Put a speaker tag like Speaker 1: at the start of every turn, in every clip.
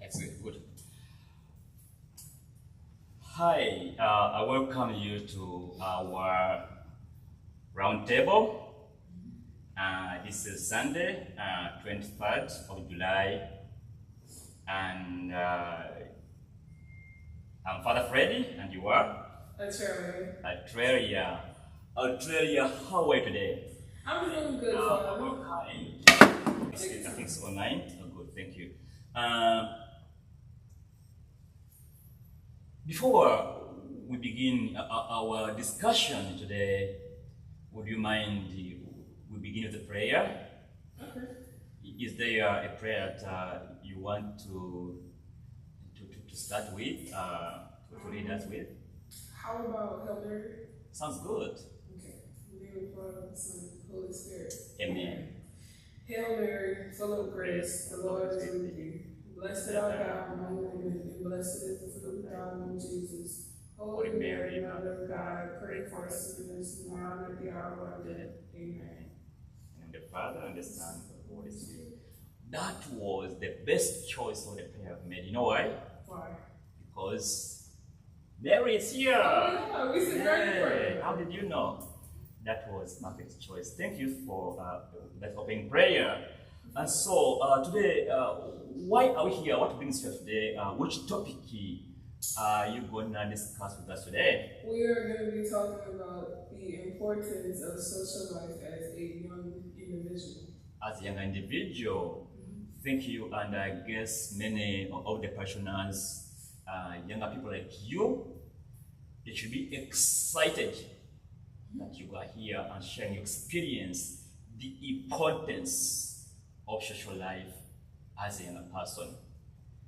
Speaker 1: Excellent, good. Hi, I welcome you to our roundtable. This is Sunday, 23rd of July, and I'm Father Freddy, and you are?
Speaker 2: Atraylia.
Speaker 1: Atraylia. Atraylia, how are you today?
Speaker 2: I'm doing good, Father.
Speaker 1: Okay. Everything's online? Oh, good, thank you. Before we begin our discussion today, would you mind we begin with a prayer?
Speaker 2: Okay.
Speaker 1: Is there a prayer that you want to start with, to lead us with?
Speaker 2: How about Hail Mary?
Speaker 1: Sounds good.
Speaker 2: Okay. In the name of the Father, the Son, and the Holy Spirit.
Speaker 1: Amen.
Speaker 2: Hail Mary, full of grace, the Lord is with you. Blessed art thou among women, and blessed is the fruit of thy womb, Jesus. Holy Mary, Mother of God, pray for us sinners, now and at the hour of our death. Amen.
Speaker 1: And the Father and the Son and the Holy Spirit. That was the best choice of the prayer I've made. You know why?
Speaker 2: Why?
Speaker 1: Because Mary is here.
Speaker 2: Oh, yeah, we said right prayer.
Speaker 1: How did you know? That was perfect choice. Thank you for that opening prayer. And so today, why are we here? What brings you here today? Which topic are you going to discuss with us today?
Speaker 2: We are going to be talking about the importance of social life as a young individual.
Speaker 1: As a young individual, thank you. And I guess many of the parishioners, younger people like you, they should be excited that you are here and sharing your experience, the importance of social life as a young person.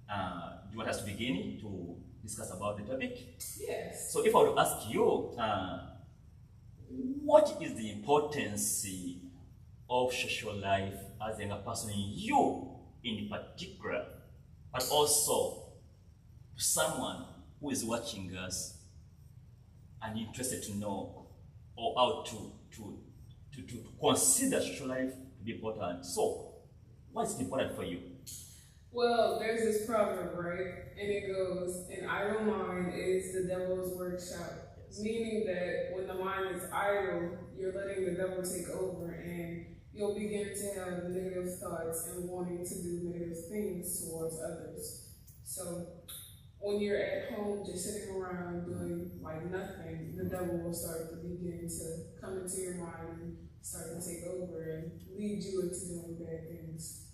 Speaker 1: Do you want us to begin to discuss about the topic?
Speaker 2: Yes.
Speaker 1: So if I were to ask you, what is the importance of social life as a young person, you in particular, but also to someone who is watching us and interested to know or how to consider social life to be important. So, what is important for you?
Speaker 2: Well, there's this proverb, right? And it goes, an idle mind is the devil's workshop.
Speaker 1: Yes.
Speaker 2: Meaning that when the mind is idle, you're letting the devil take over and you'll begin to have negative thoughts and wanting to do negative things towards others. So when you're at home just sitting around doing like nothing, the devil will start to begin to come into your mind and start to take over and lead you into doing bad things.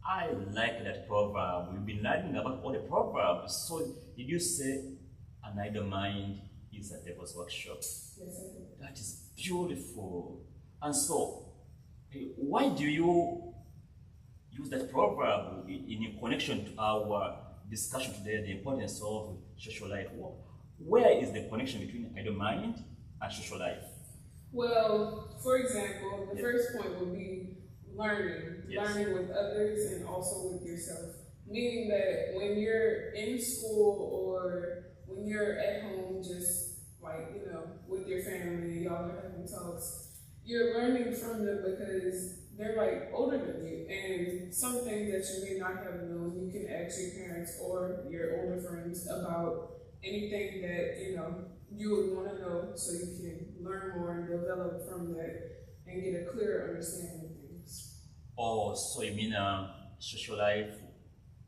Speaker 1: I like that proverb. We've been learning about all the proverbs. So, did you say an idle mind is a devil's workshop?
Speaker 2: Yes, I did.
Speaker 1: That is beautiful. And so, why do you use that proverb in connection to our discussion today, the importance of social life? Where is the connection between idle mind and social life?
Speaker 2: Well, for example, the first point would be learning.
Speaker 1: Yes.
Speaker 2: Learning with others and also with yourself. Meaning that when you're in school or when you're at home just like, with your family, y'all are having talks, you're learning from them because they're like older than you. And some things that you may not have known, you can ask your parents or your older friends about anything that, you would want to know so you can learn more and develop from that and get a clearer understanding of things.
Speaker 1: Oh, so you mean social life,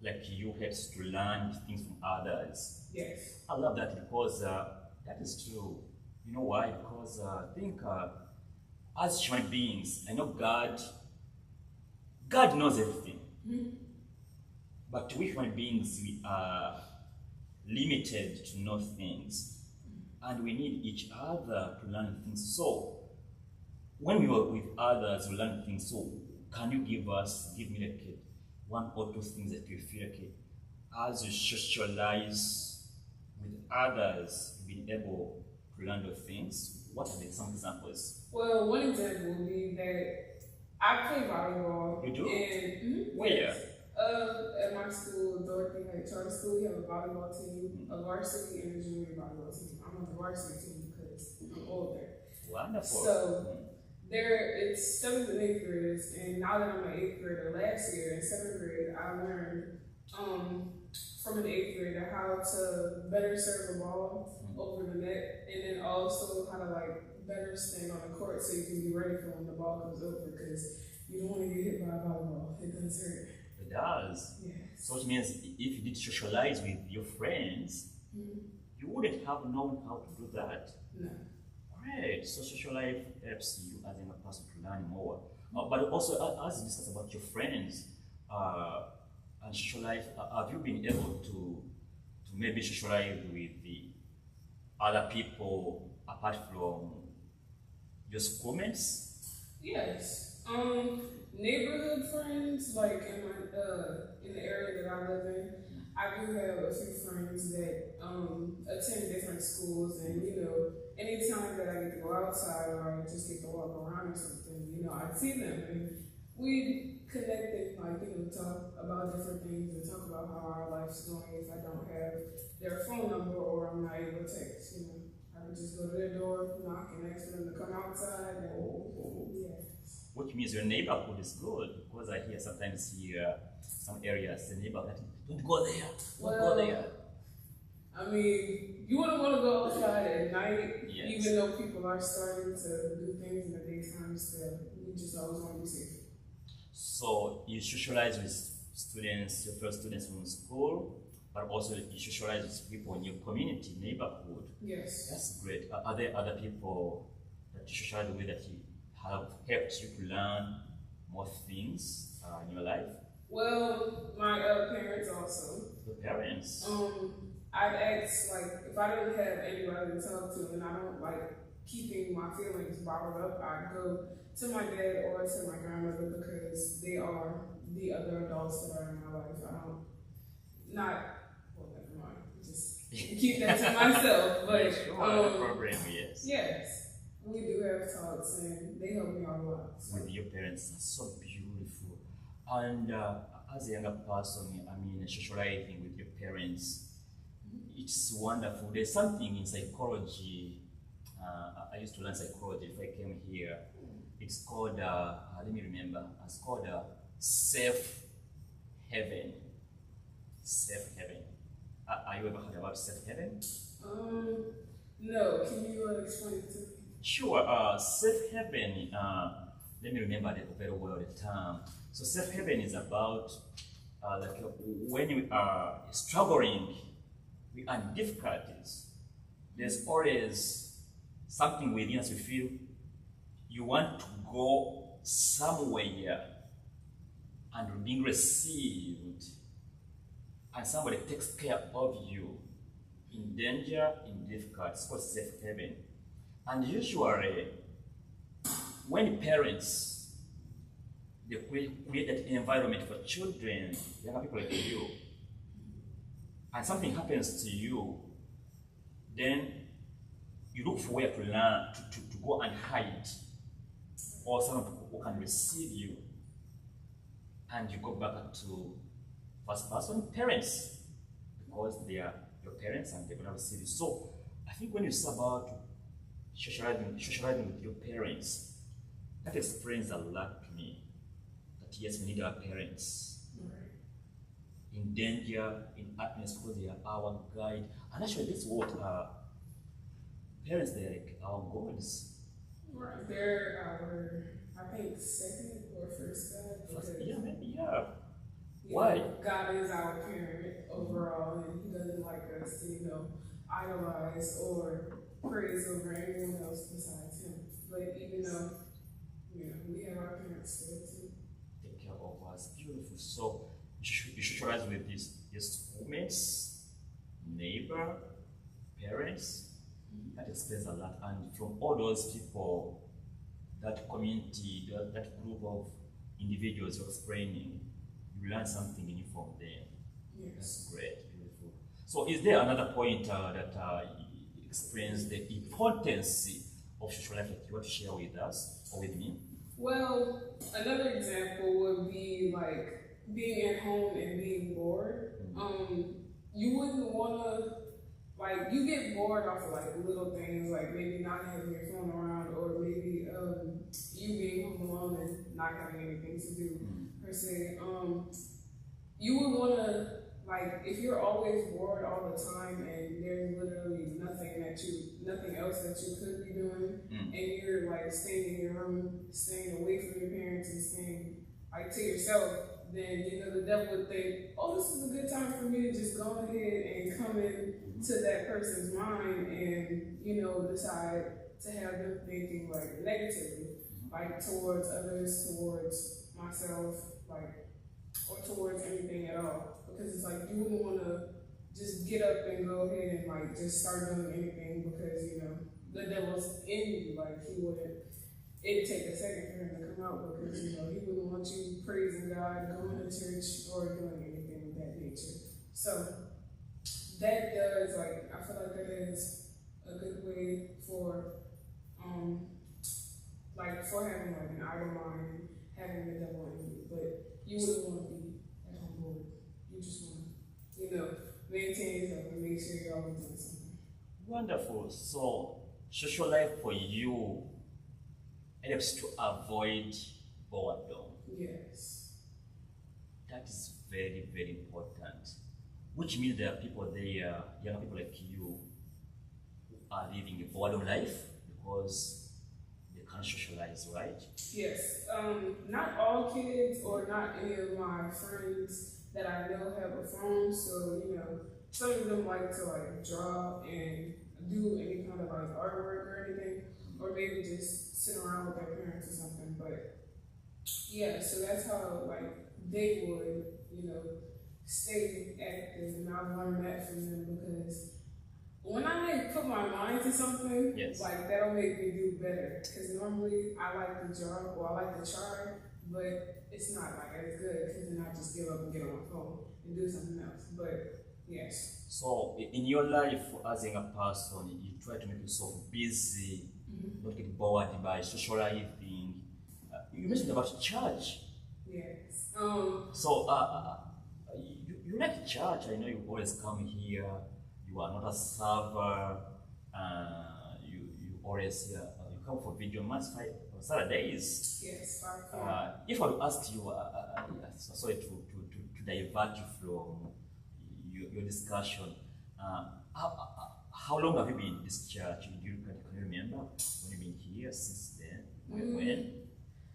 Speaker 1: like you had to learn things from others?
Speaker 2: Yes.
Speaker 1: I love that because that is true. You know why? Because I think as human beings, I know God knows everything.
Speaker 2: Mm-hmm.
Speaker 1: But we human beings, we are limited to know things. And we need each other to learn things. So, when we work with others, we learn things. So, can you give me like one or two things that you feel like as you socialize with others, you've been able to learn those things? What are some examples?
Speaker 2: Well, one example would be that I play volleyball.
Speaker 1: You do?
Speaker 2: And
Speaker 1: Where?
Speaker 2: At my school, Dorothy Heights Charter School, we have a volleyball team, a varsity and a junior volleyball team. I'm on the varsity team because I'm older.
Speaker 1: Wonderful.
Speaker 2: So it's 7th and 8th graders, and now that I'm an 8th grader, last year in 7th grade, I learned um, from an eighth grader how to better serve the ball over the net, and then also how to like better stand on the court so you can be ready for when the ball comes over, because you don't want to get hit by a volleyball. It does hurt.
Speaker 1: It does.
Speaker 2: Yes.
Speaker 1: So it means if you did socialize with your friends, you wouldn't have known how to do that.
Speaker 2: No.
Speaker 1: Great. So social life helps you as a young person to learn more. But also, as you discuss about your friends and social life, have you been able to maybe socialize with the other people apart from your schoolmates?
Speaker 2: Yes. Neighborhood friends, like in the area that I live in, I do have a few friends that attend different schools, and anytime that I get to go outside or I just get to walk around or something, I see them and we connect and talk about different things and talk about how our life's going. If I don't have their phone number or I'm not able to text, I can just go to their door, knock, and ask for them to come outside.
Speaker 1: Which means your neighborhood is good, because I hear sometimes some areas the neighborhood, don't go there, don't go there.
Speaker 2: I mean, you wouldn't want to go outside at night, even though people are starting to do things in the daytime still. You just always want to be safe.
Speaker 1: So you socialize with students, your first students from school, but also you socialize with people in your community, neighborhood.
Speaker 2: Yes.
Speaker 1: That's great. Are there other people that you socialize with that you have helped you to learn more things in your life?
Speaker 2: Well, my parents also.
Speaker 1: The parents?
Speaker 2: I'd ask, if I didn't have anybody to talk to and I don't like keeping my feelings bottled up, I'd go to my dad or to my grandmother, because they are the other adults that are in my life. Never mind, just keep that to myself. But
Speaker 1: program, yes.
Speaker 2: Yes, we do have talks and they help me out a lot.
Speaker 1: With your parents, that's so beautiful. And as a younger person, socializing with your parents, it's wonderful. There's something in psychology. I used to learn psychology if I came here. It's called, let me remember, it's called safe haven. Safe haven. Are you ever heard about safe haven?
Speaker 2: No, can you explain it to me?
Speaker 1: Sure. Safe haven, let me remember very well the term. So safe haven is about when you are struggling with difficulties, there's always something within us we feel you want to go somewhere and being received, and somebody takes care of you in danger, in difficulty. It's called safe haven. And usually, when parents they create that environment for children, younger people like you, and something happens to you, then you look for where to learn, to go and hide, or someone who can receive you, and you go back to first person parents, because they are your parents and they're going to receive you. So I think when you say about socializing with your parents, that explains a lot to me. That yes, we need our parents in danger, in happiness, because they are our guide. And actually, this is what parents, they're like our gods.
Speaker 2: Right. They're our, I think, second or first God.
Speaker 1: Yeah, maybe, yeah. Why?
Speaker 2: God is our parent overall, and He doesn't like us to, idolize or praise over anyone else besides Him. But even though, we have our parents still too.
Speaker 1: Take care of us. Beautiful. So you socialize with your schoolmates, neighbor, parents. That explains a lot. And from all those people, that community, that group of individuals you're explaining, you learn something new from them.
Speaker 2: Yes.
Speaker 1: That's great, beautiful. So is there another point that explains the importance of social life that you want to share with us or with me?
Speaker 2: Well, another example would be like being at home and being bored. You wouldn't want to, you get bored off of little things, like maybe not having your phone around, or maybe you being home alone and not having anything to do per se. you would want to, like, if you're always bored all the time and there's literally nothing else that you could be doing, and you're like staying in your room, staying away from your parents and staying like to yourself, then you know the devil would think, oh, this is a good time for me to just go ahead and come in to that person's mind and you know decide to have them thinking like negatively, like towards others, towards myself, like or towards anything at all. Because it's like you wouldn't want to just get up and go ahead and like just start doing anything because you know the devil's in you. Like he wouldn't. It'd take a second for him to come out because you know he wouldn't want you praising God, going to church, or doing anything of that nature. So that does I feel like that is a good way for for having like an idle mind, having the devil in you. But you wouldn't want to be at home bored. You just want to, you know, maintain yourself and make sure you're always doing something.
Speaker 1: Wonderful. So, social life for you helps to avoid boredom.
Speaker 2: Yes.
Speaker 1: That is very, very important. Which means there are people there, young people like you, who are living a boredom life because they can't socialize, right?
Speaker 2: Yes. Not all kids or not any of my friends that I know have a phone, so you know, some of them like to like draw and do any kind of like artwork or anything, or maybe just sit around with their parents or something. But yeah, so that's how like they would, you know, stay active, and I've learned that from them because when I put my mind to something,
Speaker 1: yes,
Speaker 2: like that'll make me do better. Because normally I like to draw or I like to try, but it's not like as good because then I just give up and get on my phone and do something else. But yes.
Speaker 1: So in your life as a young person, you try to make yourself busy, not get bored by socializing. You mentioned about church.
Speaker 2: Yes.
Speaker 1: So you like church. I know you always come here. You are not a server. You always you come for video mass on Saturdays.
Speaker 2: Yes, 5
Speaker 1: If I would ask you, sorry to divert you from your discussion, how long have you been in this church? Can you remember when you've been here since then? When?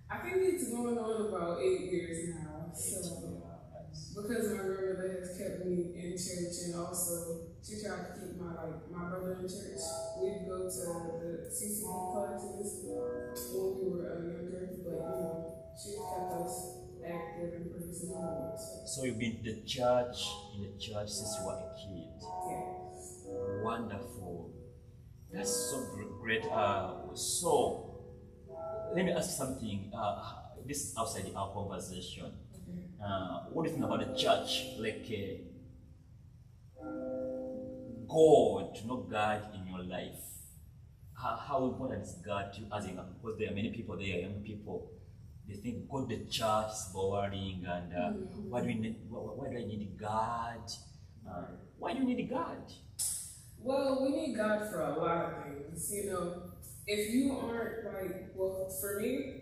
Speaker 2: I think it's going on about 8 years now. Because my grandmother has kept me in church, and also she tried to keep my brother in church. We'd go to the CCD classes when we were younger, but you know, she kept us active and producing more.
Speaker 1: So you've been in the church since you were a kid.
Speaker 2: Yes.
Speaker 1: Wonderful. That's so great. So let me ask you something. This is outside our conversation. What do you think about the church? Like God, to know God in your life. How important is God to you as a young? Because there are many people there, young people. They think God, the church is boring, and why do I need God? Why do you need God?
Speaker 2: Well, we need God for a lot of things. You know, if you aren't like, well, for me,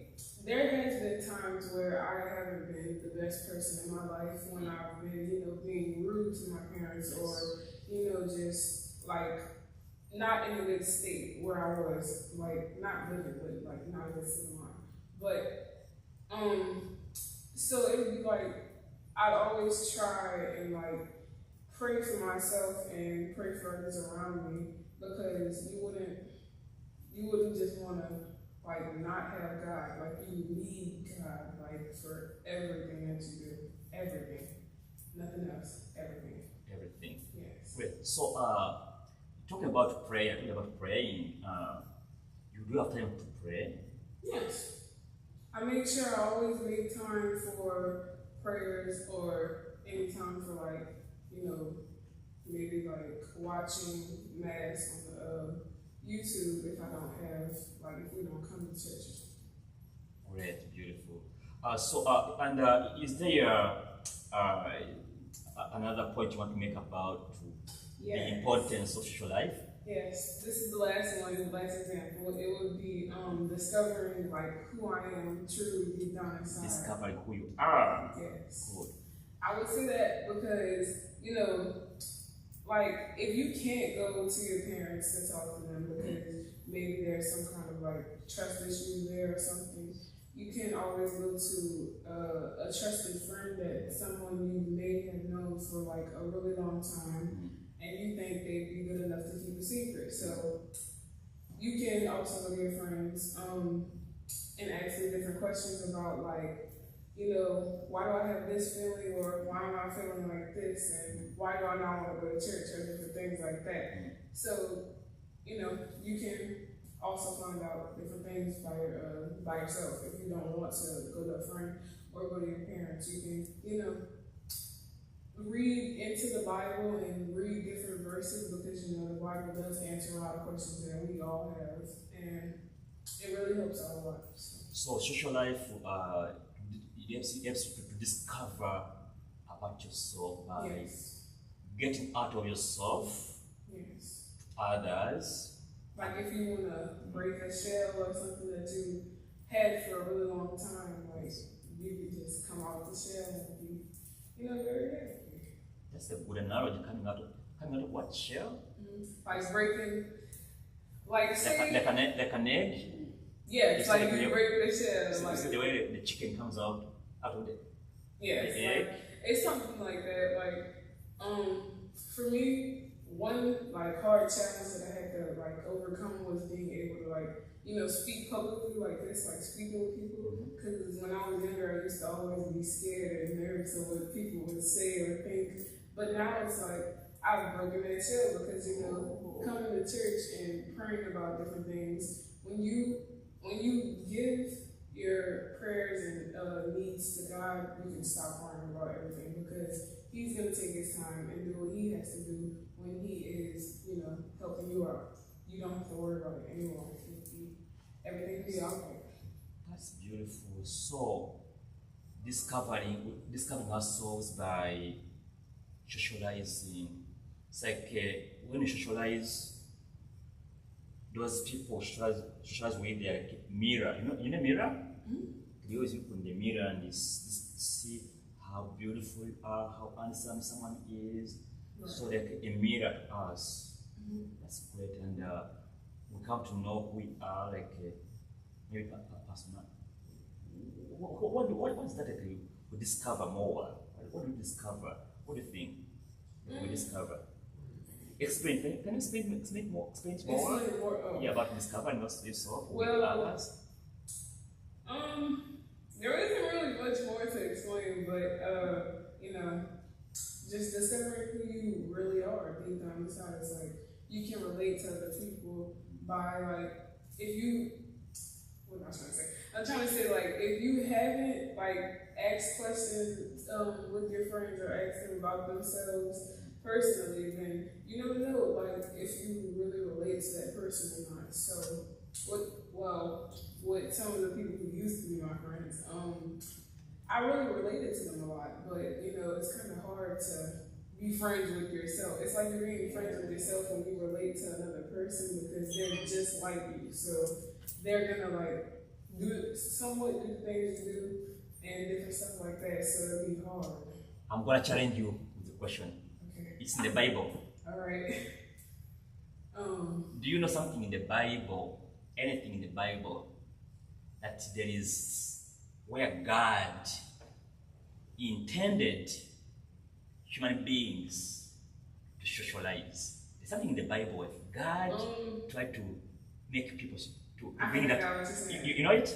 Speaker 2: there has been times where I haven't been the best person in my life when I've been, you know, being rude to my parents or, you know, just like not in a good state where I was, like not living, but like not a good state of mind. But so it would be like I'd always try and like pray for myself and pray for others around me because you wouldn't just want to like not have God, like you need God, like for everything that you do, everything, nothing else, everything.
Speaker 1: Everything.
Speaker 2: Yes.
Speaker 1: Great. So talking about prayer, praying, you do have time to pray?
Speaker 2: Yes. I make sure I always make time for prayers or any time for like, you know, maybe like watching mass on YouTube if I don't have, like if we don't come to church.
Speaker 1: Great, beautiful. Is there another point you want to make about the importance of social life?
Speaker 2: Yes, this is the last one, the last example. It would be discovering like who I am truly deep down inside.
Speaker 1: Discovering who you are.
Speaker 2: Yes.
Speaker 1: Good.
Speaker 2: I would say that because, like, if you can't go to your parents to talk to them because maybe there's some kind of like trust issue there or something, you can always go to a trusted friend, that someone you may have known for like a really long time, and you think they'd be good enough to keep a secret. So you can also go to your friends and ask them different questions about, like, why do I have this feeling, or why am I feeling like this, and why do I not want to go to church, or different things like that. So, you can also find out different things by yourself. If you don't want to go to a friend or go to your parents, you can, read into the Bible and read different verses, because, the Bible does answer a lot of questions that we all have, and it really helps our lives.
Speaker 1: So social life, it helps you to discover about yourself by
Speaker 2: Yes.
Speaker 1: getting out of yourself
Speaker 2: Yes.
Speaker 1: to others.
Speaker 2: Like if you want to break a shell or something that you had for a really long time, like you can just come out of the shell and be, very happy.
Speaker 1: That's a good analogy. Coming out of what shell?
Speaker 2: Like breaking, like say,
Speaker 1: like an egg.
Speaker 2: Yeah, it's like you break the shell.
Speaker 1: So
Speaker 2: like
Speaker 1: the way the chicken comes out of the
Speaker 2: egg. It's something like that. Like, for me, one like hard challenge that I had to like overcome was being able to like speak publicly like this, like speaking with people. Because when I was younger, I used to always be scared and nervous of what people would say or think. But now it's like I've broken that shell, because coming to church and praying about different things, when you give your prayers and needs to God, you can stop worrying about everything, because He's going to take His time and do what He has to do when He is, helping you out. You don't have to worry about it anymore. Everything will be out there.
Speaker 1: That's beautiful. So, discovering ourselves by socializing. It's like when you socialize, those people socialize with their mirror. You know mirror? You always look in the mirror and see how beautiful you are, how handsome someone is. Right. So like a mirror to us. That's great, and we come to know who we are, like maybe personal. What's that that we discover more? What do we discover? What do you think we discover? Explain. Can you explain more? Yeah, about discovering yourself with others.
Speaker 2: There isn't really much more to explain, but just discovering who you really are deep down inside. It's like you can relate to other people by like what am I trying to say? I'm trying to say, like, if you haven't like asked questions with your friends or asked them about themselves personally, then you never know like if you really relate to that person or not. So what some of the people who used to be my friends, I really related to them a lot, but it's kind of hard to be friends with yourself. It's like you're being friends with yourself when you relate to another person, because they're just like you. So they're gonna like do the things you do and different stuff like that. So it'll be hard.
Speaker 1: I'm gonna challenge you with a question.
Speaker 2: Okay.
Speaker 1: It's in the Bible.
Speaker 2: All right.
Speaker 1: Do you know something in the Bible? Anything in the Bible that there is where God intended human beings to socialize? There's something in the Bible where God tried to make people to bring that. You know it?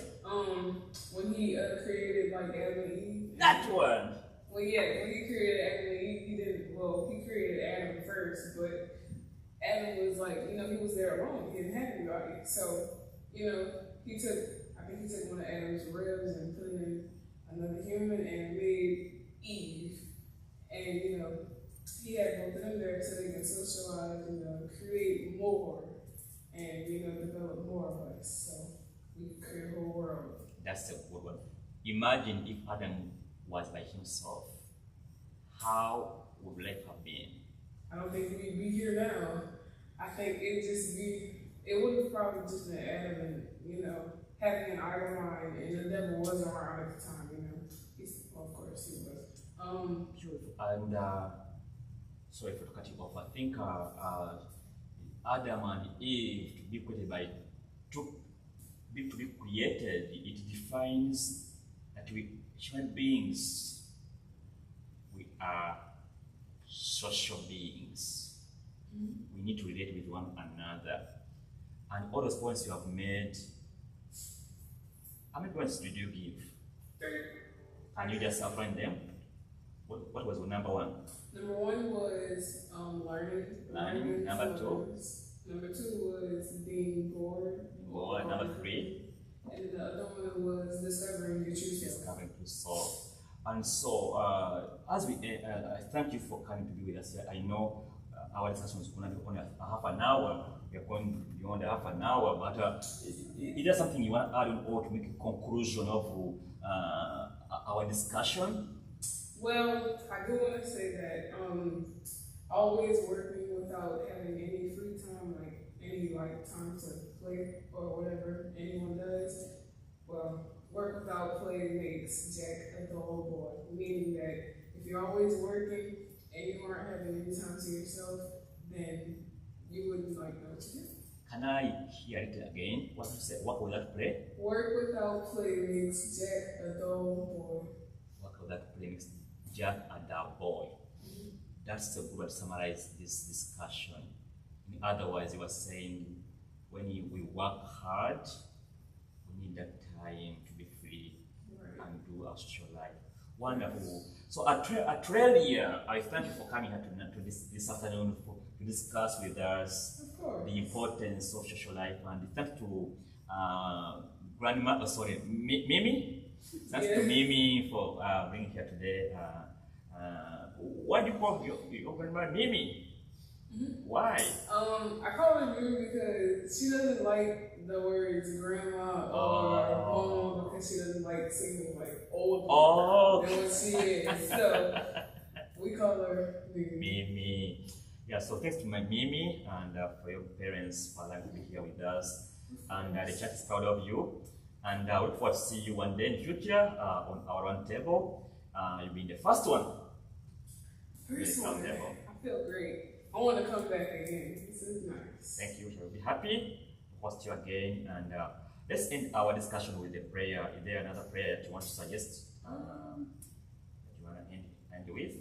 Speaker 2: When He created like Adam and Eve.
Speaker 1: That one.
Speaker 2: Well, yeah, when He created Adam and Eve, He didn't. Well, He created Adam first, but Adam was like, he was there alone. He didn't have anybody. So, He took one of Adam's ribs and put in another human and made Eve. And, He had both of them there so they can socialize, create more and, develop more of us. So we can create a whole world.
Speaker 1: That's a good one. Imagine if Adam was by himself. How would life have been?
Speaker 2: I don't think we'd be here now. I think it would have probably just been Adam and, having an idle mind, and the devil wasn't around at the time, of course he was.
Speaker 1: Beautiful. And sorry for cutting off. I think Adam and Eve to be created by to be created. It defines that we human beings, we are social beings. We need to relate with one another. And all those points you have made, how many points did you give? Can you just outline them? What was number one?
Speaker 2: Number one was learning.
Speaker 1: Number two?
Speaker 2: Number two was being bored.
Speaker 1: Number three?
Speaker 2: And the other one was discovering your true self.
Speaker 1: Discovering true self. And so, as we, I thank you for coming to be with us here. I know our discussion is going to be only half an hour. We are going beyond half an hour, but is there something you want to add on or to make a conclusion of our discussion?
Speaker 2: Well, I do want to say that always working without having any free time, like any time to play or whatever anyone does. Well, work without play makes Jack a dull boy, meaning that if you're always working and you aren't having any time to yourself, then you wouldn't know what to do.
Speaker 1: Can I hear it again? What you said? Work without play?
Speaker 2: Work without play makes Jack a dull boy.
Speaker 1: Work without play makes Jack a dull boy. That's a good way to summarize this discussion. Otherwise, you were saying when we work hard, we need that time to be free and do our social life. Wonderful. So Atraylia, I thank you for coming here to this afternoon to discuss with us the importance of social life, and thanks to Mimi. Thanks to Mimi for being here today. Why do you call your grandma Mimi? Why?
Speaker 2: I call her Mimi because she doesn't like the words grandma or mom because she doesn't like seeming like older than what she is. So we call her Mimi.
Speaker 1: Mimi. Yeah, so thanks to my Mimi and for your parents for allowing to be here with us. And the church is proud of you. And I look forward to see you one day in the future on our round table. You'll be the first one.
Speaker 2: First one. I feel great. I want to come back again. This is nice.
Speaker 1: Thank you. We'll be happy to host you again. And let's end our discussion with a prayer. Is there another prayer that you want to suggest that you want to end with?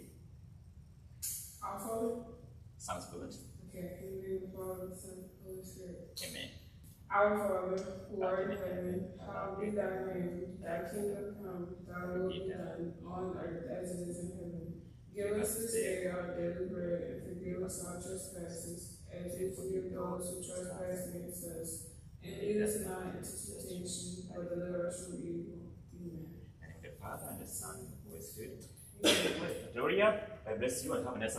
Speaker 2: Our Father.
Speaker 1: Sounds good.
Speaker 2: Okay. In the name of the Father, the Son, and the Holy Spirit.
Speaker 1: Amen.
Speaker 2: Our Father, who art in heaven, hallowed be thy name. Thy kingdom come, thy will be done on earth as it is in heaven. Give us this day our daily bread, and forgive us our trespasses, as we forgive those who trespass against us. And lead us not into temptation, but deliver us from evil. Amen.
Speaker 1: And the Father, and the Son, and the Holy Spirit. Amen. Atraylia, God bless you and have a nice